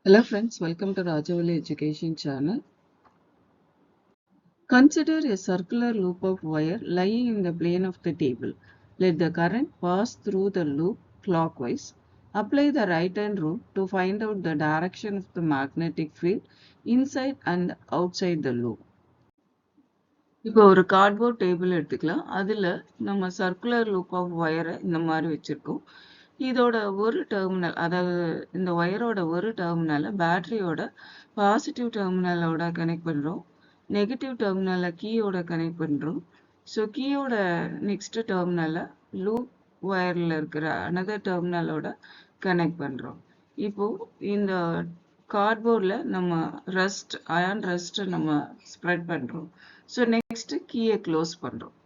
Hello friends, welcome to Rajavali Education channel. Consider a circular loop of wire lying in the plane of the table. Let the current pass through the loop clockwise. Apply the right hand rule to find out the direction of the magnetic field inside and outside the loop. இப்போ ஒரு cardboard table எடுத்துக்கலாம். அதில் நம்ம circular loop of வயரை இந்த மாதிரி வச்சுருக்கோம். இதோட ஒரு டெர்மினல், அதாவது இந்த ஒயரோட ஒரு டெர்மினலை பேட்டரியோட பாசிட்டிவ் டெர்மினலோட கனெக்ட் பண்ணுறோம். நெகட்டிவ் டெர்மினலை கீயோட கனெக்ட் பண்ணுறோம். ஸோ கீயோட நெக்ஸ்ட் டெர்மினலை லூப் ஒயரில் இருக்கிற அனதர் டெர்மினலோட கனெக்ட் பண்ணுறோம். இப்போது இந்த கார்ட்போர்டில் நம்ம அயர்ன் ரஸ்ட்டை நம்ம ஸ்ப்ரெட் பண்ணுறோம். ஸோ நெக்ஸ்ட் கீயை க்ளோஸ் பண்ணுறோம்.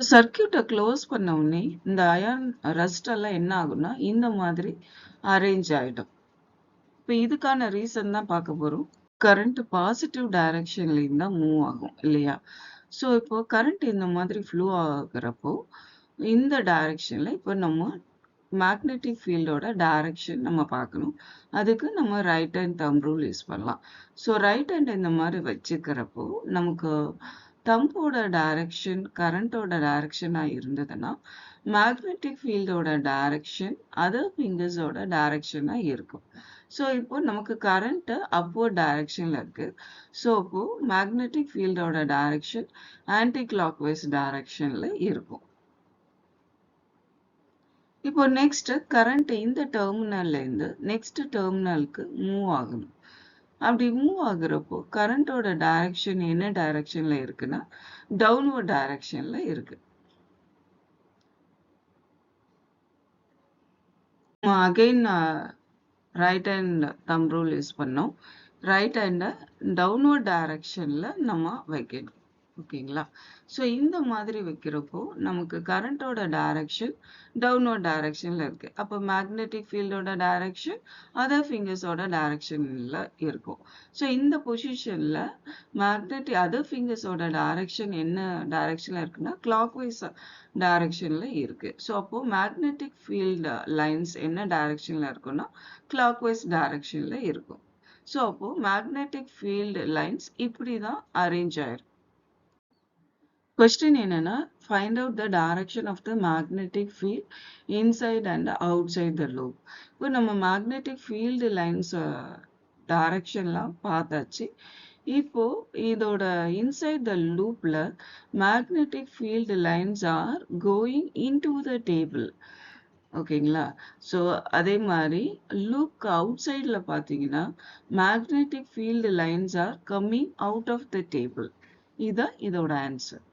சர்க்கியூட்டை க்ளோஸ் பண்ண உடனே இந்த அயர்ன் ரஸ்ட் எல்லாம் என்ன ஆகும்னா இந்த மாதிரி அரேஞ்ச் ஆகிடும். இப்போ இதுக்கான ரீசன் தான் பார்க்க போகிறோம். கரண்ட் பாசிட்டிவ் டைரக்ஷன்லேயும் தான் மூவ் ஆகும் இல்லையா? ஸோ இப்போ கரண்ட் இந்த மாதிரி ஃப்ளோ ஆகுறப்போ இந்த டைரக்ஷனில் இப்போ நம்ம மேக்னெட்டிக் ஃபீல்டோட டைரக்ஷன் நம்ம பார்க்கணும். அதுக்கு நம்ம ரைட் ஹேண்ட் தம் ரூல் யூஸ் பண்ணலாம். ஸோ ரைட் ஹேண்ட் இந்த மாதிரி வச்சுக்கிறப்போ நமக்கு தம்போட டைரக்ஷன் கரண்டோட டைரக்ஷனாக இருந்ததுன்னா மேக்னெட்டிக் ஃபீல்டோட டைரக்ஷன் அதர் ஃபிங்கர்ஸோட டைரக்ஷனாக இருக்கும். ஸோ இப்போ நமக்கு கரண்ட்டு அப்வர்ட் டைரக்ஷனில் இருக்குது. ஸோ இப்போ மேக்னெட்டிக் ஃபீல்டோட டைரக்ஷன் ஆன்டி கிளாக் வைஸ் டைரக்ஷனில் இருக்கும். இப்போ நெக்ஸ்ட் கரண்ட் இந்த டெர்மினல்லேருந்து நெக்ஸ்ட் டெர்மினலுக்கு மூவ் ஆகணும். அப்படி மூவ் ஆகுறப்போ கரண்டோட டைரக்ஷன் என்ன டைரக்ஷன்ல இருக்குன்னா டவுன்வர்ட் டைரக்ஷன்ல இருக்கு. அகைன் ரைட் ஹேண்ட் தம் ரூல் யூஸ் பண்ணோம். ரைட் ஹேண்டை டவுன்வர்ட் டைரக்ஷன்ல நம்ம வைக்கணும். ஓகேங்களா? ஸோ இந்த மாதிரி வைக்கிறப்போ நமக்கு கரண்டோட டைரக்ஷன் டவுன்வர்ட் டைரக்ஷன்ல இருக்கு. அப்போ மேக்னெட்டிக் ஃபீல்டோட டைரக்ஷன் அதர் ஃபிங்கர்ஸோட டைரக்ஷன்ல இருக்கும். ஸோ இந்த பொசிஷன்ல அதர் ஃபிங்கர்ஸோட டைரக்ஷன் என்ன டைரக்ஷன்ல இருக்குன்னா கிளாக் வைஸ் டைரக்ஷன்ல இருக்கு. ஸோ அப்போ மேக்னெட்டிக் ஃபீல்டு லைன்ஸ் என்ன டைரக்ஷன்ல இருக்குன்னா கிளாக் வைஸ் டைரக்ஷன்ல இருக்கும். ஸோ அப்போ மேக்னெட்டிக் ஃபீல்டு லைன்ஸ் இப்படி தான் அரேஞ்ச் ஆயிரும். Question என்னன்னா find out the direction of the magnetic field inside and outside the loop. இப்போ நம்ம magnetic field lines directionலாம் பார்த்தாச்சு. இப்போ இதோட inside the loopல magnetic field lines are going into the table. ஓகேங்களா? ஸோ அதே மாதிரி லூப்க்கு அவுட் சைடில் பார்த்தீங்கன்னா magnetic field lines are coming out of the table. இதுதான் இதோட ஆன்சர்.